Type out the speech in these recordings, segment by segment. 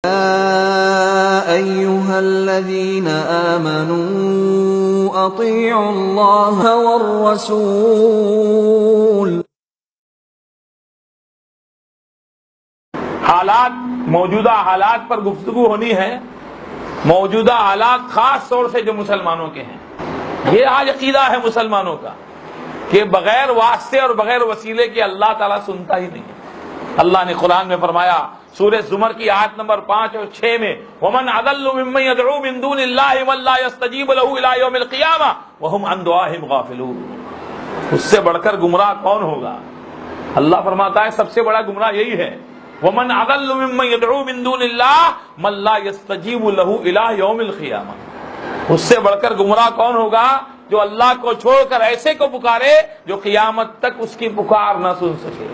أيها الذين آمنوا أطيعوا الله والرسول. موجودہ حالات پر گفتگو ہونی ہے. موجودہ حالات خاص طور سے جو مسلمانوں کے ہیں، یہ آج عقیدہ ہے مسلمانوں کا کہ بغیر واسطے اور بغیر وسیلے کے اللہ تعالیٰ سنتا ہی نہیں ہے. اللہ نے قرآن میں فرمایا سورہ زمر کی آیت نمبر 5 اور 6 میں وَمَنْ أَضَلُّ مِمَّنْ يَدْعُو مِن دُونِ اللَّهِ مَن لَّا يَسْتَجِيبُ لَهُ إِلَىٰ يَوْمِ الْقِيَامَةِ وَهُمْ عَن دُعَائِهِمْ غَافِلُونَ. اس سے بڑھ کر گمراہ کون ہوگا؟ اللہ فرماتا ہے سب سے بڑا گمراہ یہی ہے. وَمَنْ أَضَلُّ مِمَّنْ يَدْعُو مِن دُونِ اللَّهِ مَن لَّا يَسْتَجِيبُ لَهُ إِلَىٰ يَوْمِ الْقِيَامَةِ. اس سے بڑھ کر گمراہ کون ہوگا جو اللہ کو چھوڑ کر ایسے کو پکارے جو قیامت تک اس کی پکار نہ سن سکے.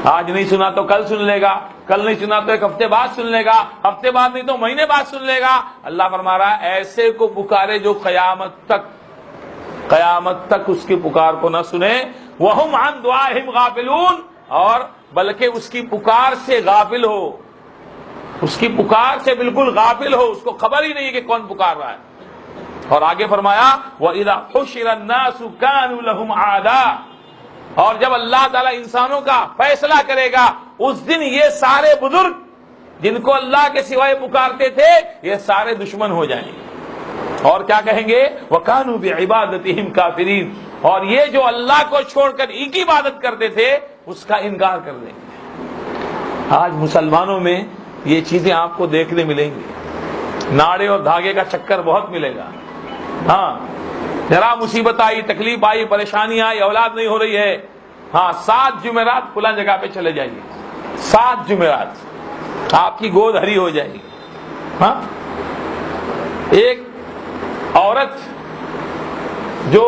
آج نہیں سنا تو کل سن لے گا، کل نہیں سنا تو ایک ہفتے بعد سن لے گا، ہفتے بعد نہیں تو مہینے بعد سن لے گا. اللہ فرما رہا ہے ایسے کو پکارے جو قیامت تک اس کی پکار کو نہ سنے. وَهُمْ عَن دُعَائِهِمْ غَافِلُونَ. اور بلکہ اس کی پکار سے غافل ہو، اس کی پکار سے بالکل غافل ہو، اس کو خبر ہی نہیں ہے کہ کون پکار رہا ہے. اور آگے فرمایا وَإِذَا حُشِرَ النَّاسُ كَانُوا لَهُمْ أَعْدَاءَ. اور جب اللہ تعالیٰ انسانوں کا فیصلہ کرے گا اس دن یہ سارے بزرگ جن کو اللہ کے سوائے پکارتے تھے یہ سارے دشمن ہو جائیں گے. اور کیا کہیں گے؟ وَكَانُوا بِعِبَادَتِهِمْ كَافِرِينَ. اور یہ جو اللہ کو چھوڑ کر ایک ہی عبادت کرتے تھے اس کا انکار کر دیں گے. آج مسلمانوں میں یہ چیزیں آپ کو دیکھنے ملیں گی. ناڑے اور دھاگے کا چکر بہت ملے گا. ہاں ذرا مصیبت آئی، تکلیف آئی، پریشانی آئی، اولاد نہیں ہو رہی ہے، ہاں 7 جمعرات فلاں جگہ پہ چلے جائیے. 7 جمعرات آپ کی گود ہری ہو جائے گی. ہاں ایک عورت جو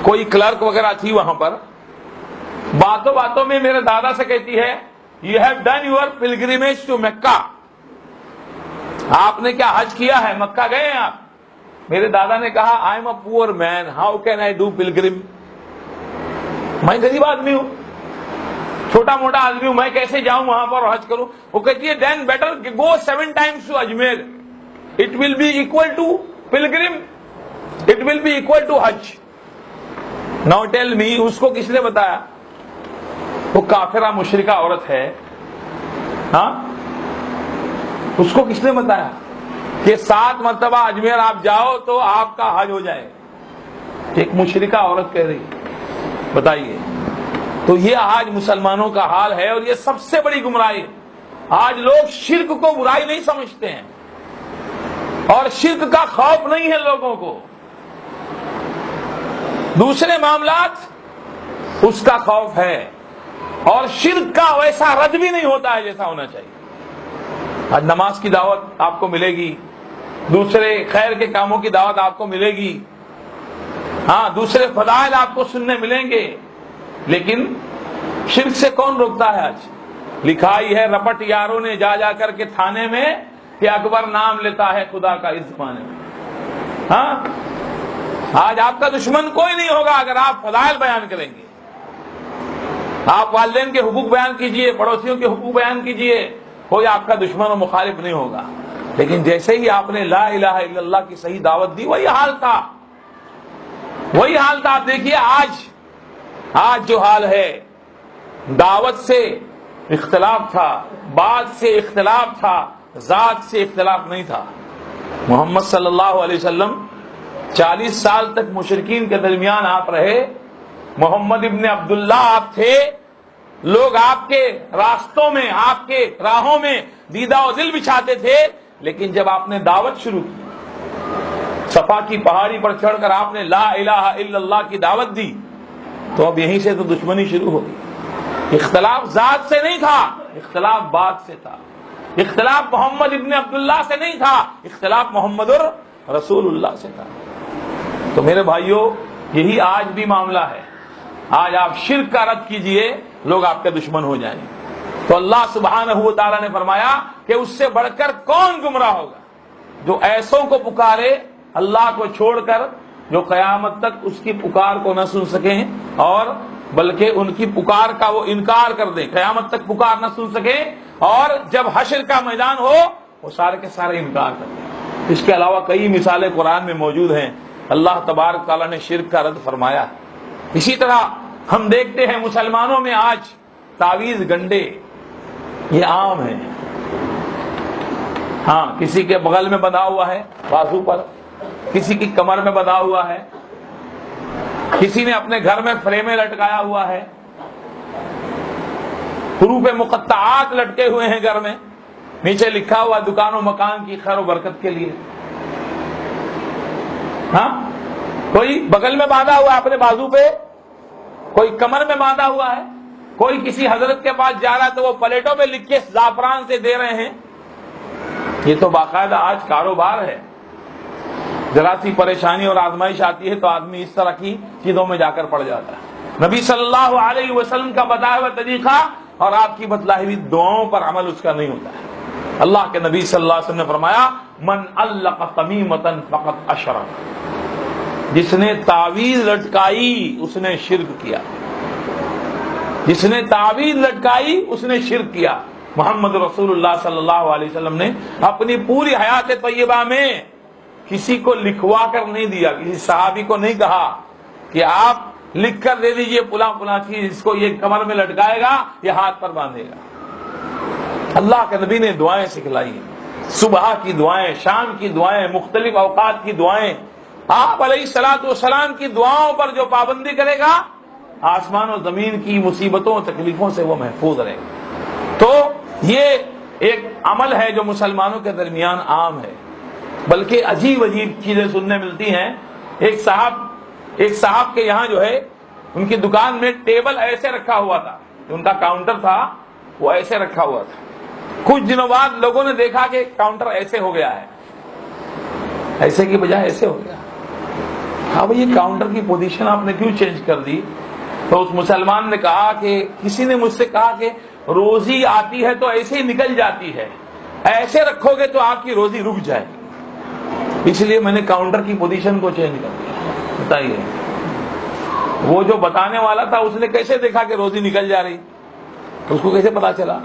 کوئی کلرک وغیرہ تھی وہاں پر باتوں باتوں میں میرے دادا سے کہتی ہے you have done your pilgrimage to Mecca. آپ نے کیا حج کیا ہے؟ مکہ گئے ہیں آپ؟ میرے دادا نے کہا آئی am a poor man, how can I do pilgrim. میں غریب آدمی ہوں، چھوٹا موٹا آدمی ہوں، میں کیسے جاؤں وہاں پر اور حج کروں؟ وہ کہتی ہے then better go 7 times to Ajmer, it will be equal to pilgrim, it will be equal to حج. ناؤ ٹیل می اس کو کس نے بتایا؟ وہ کافرہ مشرکہ عورت ہے. ہاں اس کو کس نے بتایا کہ 7 مرتبہ اجمیر آپ جاؤ تو آپ کا حج ہو جائے؟ ایک مشرکہ عورت کہہ رہی. بتائیے. تو یہ آج مسلمانوں کا حال ہے اور یہ سب سے بڑی گمراہی ہے. آج لوگ شرک کو برائی نہیں سمجھتے ہیں اور شرک کا خوف نہیں ہے لوگوں کو. دوسرے معاملات اس کا خوف ہے اور شرک کا ویسا رد بھی نہیں ہوتا ہے جیسا ہونا چاہیے. آج نماز کی دعوت آپ کو ملے گی، دوسرے خیر کے کاموں کی دعوت آپ کو ملے گی، ہاں دوسرے فضائل آپ کو سننے ملیں گے، لیکن شرک سے کون روکتا ہے؟ آج لکھائی ہے رپٹ یاروں نے جا جا کر کے تھانے میں کہ اکبر نام لیتا ہے خدا کا اس زمانے میں. ہاں آج آپ کا دشمن کوئی نہیں ہوگا اگر آپ فضائل بیان کریں گے. آپ والدین کے حقوق بیان کیجئے، پڑوسیوں کے حقوق بیان کیجئے، کوئی آپ کا دشمن اور مخالف نہیں ہوگا. لیکن جیسے ہی آپ نے لا الہ الا اللہ کی صحیح دعوت دی وہی حال تھا. آپ دیکھیے آج جو حال ہے، دعوت سے اختلاف تھا، بات سے اختلاف تھا، ذات سے اختلاف نہیں تھا. محمد صلی اللہ علیہ وسلم 40 سال تک مشرکین کے درمیان آپ رہے. محمد ابن عبداللہ آپ تھے. لوگ آپ کے راستوں میں، آپ کے راہوں میں دیدہ و دل بچھاتے تھے. لیکن جب آپ نے دعوت شروع کی، صفا کی پہاڑی پر چڑھ کر آپ نے لا الہ الا اللہ کی دعوت دی، تو اب یہیں سے تو دشمنی شروع ہو گئی. اختلاف ذات سے نہیں تھا، اختلاف بات سے تھا. اختلاف محمد ابن عبداللہ سے نہیں تھا، اختلاف محمد رسول اللہ سے تھا. تو میرے بھائیوں یہی آج بھی معاملہ ہے. آج آپ شرک کا رد کیجئے، لوگ آپ کے دشمن ہو جائیں. تو اللہ سبحانہ و تعالیٰ نے فرمایا کہ اس سے بڑھ کر کون گمراہ ہوگا؟ جو ایسوں کو پکارے اللہ کو چھوڑ کر جو قیامت تک اس کی پکار کو نہ سن سکیں اور بلکہ ان کی پکار کا وہ انکار کر دیں، قیامت تک پکار نہ سن سکیں اور جب حشر کا میدان ہو وہ سارے کے سارے انکار کرتے ہیں۔ اس کے علاوہ کئی مثالیں قرآن میں موجود ہیں، اللہ تبارک تعالیٰ نے شرک کا رد فرمایا۔ اسی طرح ہم دیکھتے ہیں مسلمانوں میں آج تعویذ گنڈے یہ عام ہیں۔ ہاں، کسی کے بغل میں بندھا ہوا ہے بازو پر، کسی کی کمر میں بندھا ہوا ہے، کسی نے اپنے گھر میں فریمیں لٹکایا ہوا ہے، حروف مقطعات لٹکے ہوئے ہیں گھر میں، نیچے لکھا ہوا دکان و مکان کی خیر و برکت کے لیے۔ ہاں، کوئی بغل میں باندھا ہوا ہے اپنے بازو پہ، کوئی کمر میں باندھا ہوا ہے، کوئی کسی حضرت کے پاس جا رہا ہے تو وہ پلیٹوں میں لکھ کے زعفران سے دے رہے ہیں۔ یہ تو باقاعدہ آج کاروبار ہے۔ ذرا سی پریشانی اور آزمائش آتی ہے تو آدمی اس طرح کی چیزوں میں جا کر پڑ جاتا ہے۔ نبی صلی اللہ علیہ وسلم کا بتایا ہوا طریقہ اور آپ کی بتلائی ہوئی دعاؤں پر عمل اس کا نہیں ہوتا ہے۔ اللہ کے نبی صلی اللہ علیہ وسلم نے فرمایا من علق تمیمۃ فقد اشرک، جس نے تعویذ لٹکائی اس نے شرک کیا، جس نے تعویذ لٹکائی اس نے شرک کیا۔ محمد رسول اللہ صلی اللہ علیہ وسلم نے اپنی پوری حیات طیبہ میں کسی کو لکھوا کر نہیں دیا، کسی صحابی کو نہیں کہا کہ آپ لکھ کر دے دیجئے فلاں فلاں چیز، اس کو یہ کمر میں لٹکائے گا، یہ ہاتھ پر باندھے گا۔ اللہ کے نبی نے دعائیں سکھلائی ہیں، صبح کی دعائیں، شام کی دعائیں، مختلف اوقات کی دعائیں۔ آپ علیہ الصلوۃ والسلام کی دعاؤں پر جو پابندی کرے گا آسمان و زمین کی مصیبتوں و تکلیفوں سے وہ محفوظ رہے گا۔ تو یہ ایک عمل ہے جو مسلمانوں کے درمیان عام ہے، بلکہ عجیب عجیب چیزیں سننے ملتی ہیں۔ ایک صاحب کے یہاں جو ہے ان کی دکان میں ٹیبل ایسے رکھا ہوا تھا، ان کا کاؤنٹر تھا وہ ایسے رکھا ہوا تھا۔ کچھ دنوں بعد لوگوں نے دیکھا کہ کاؤنٹر ایسے ہو گیا ہے، ایسے کی بجائے ایسے ہو گیا۔ ہاں بھئی، یہ کاؤنٹر کی پوزیشن آپ نے کیوں چینج کر دی؟ تو اس مسلمان نے کہا کہ کسی نے مجھ سے کہا کہ روزی آتی ہے تو ایسے ہی نکل جاتی ہے، ایسے رکھو گے تو آپ کی روزی رک جائے گی، اس لیے میں نے کاؤنٹر کی پوزیشن کو چینج کر دیا۔ بتائیے، وہ جو بتانے والا تھا اس نے کیسے دیکھا کہ روزی نکل جا رہی؟ اس کو کیسے پتا چلا؟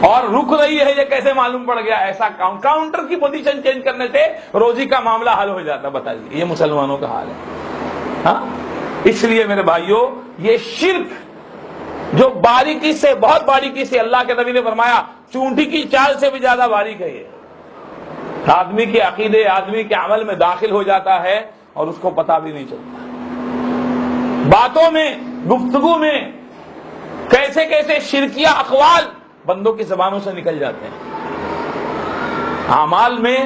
اور رک رہی ہے یہ کیسے معلوم پڑ گیا؟ ایسا کاؤنٹر کی پوزیشن چینج کرنے سے روزی کا معاملہ حل ہو جاتا۔ بتائیے، یہ مسلمانوں کا حال ہے۔ ہاں، اس لیے میرے بھائیوں، یہ شرک جو باریکی سے، بہت باریکی سے، اللہ کے نبی نے فرمایا چونٹی کی چال سے بھی زیادہ باریک ہے، یہ آدمی کے عقیدے، آدمی کے عمل میں داخل ہو جاتا ہے اور اس کو پتہ بھی نہیں چلتا۔ باتوں میں، گفتگو میں کیسے کیسے شرکیہ اقوال بندوں کی زبانوں سے نکل جاتے ہیں۔ اعمال میں،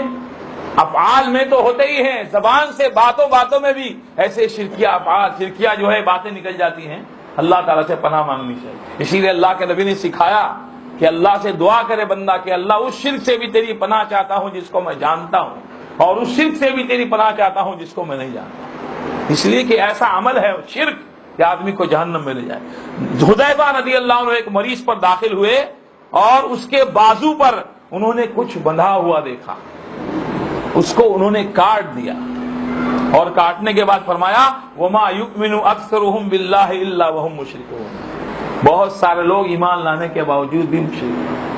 افعال میں تو ہوتے ہی ہیں، زبان سے باتوں میں بھی ایسے شرکیہ افعال، شرکیہ جو ہے باتیں نکل جاتی ہیں۔ اللہ تعالیٰ سے پناہ مانگنی چاہیے۔ اسی لیے اللہ کے نبی نے سکھایا کہ اللہ سے دعا کرے بندہ کہ اللہ اس شرک سے بھی تیری پناہ چاہتا ہوں جس کو میں جانتا ہوں، اور اس شرک سے بھی تیری پناہ چاہتا ہوں جس کو میں نہیں جانتا، اس لیے کہ ایسا عمل ہے شرک کہ آدمی کو جہنم میں لے جائے۔ حذیفہ رضی اللہ عنہ ایک مریض پر داخل ہوئے اور اس کے بازو پر انہوں نے کچھ بندھا ہوا دیکھا، اس کو انہوں نے کاٹ دیا، اور کاٹنے کے بعد فرمایا وَمَا يُؤْمِنُ أَكْثَرُهُمْ بِاللَّهِ إِلَّا وَهُمْ مُشْرِكُونَ، بہت سارے لوگ ایمان لانے کے باوجود بھی مشرک ہیں۔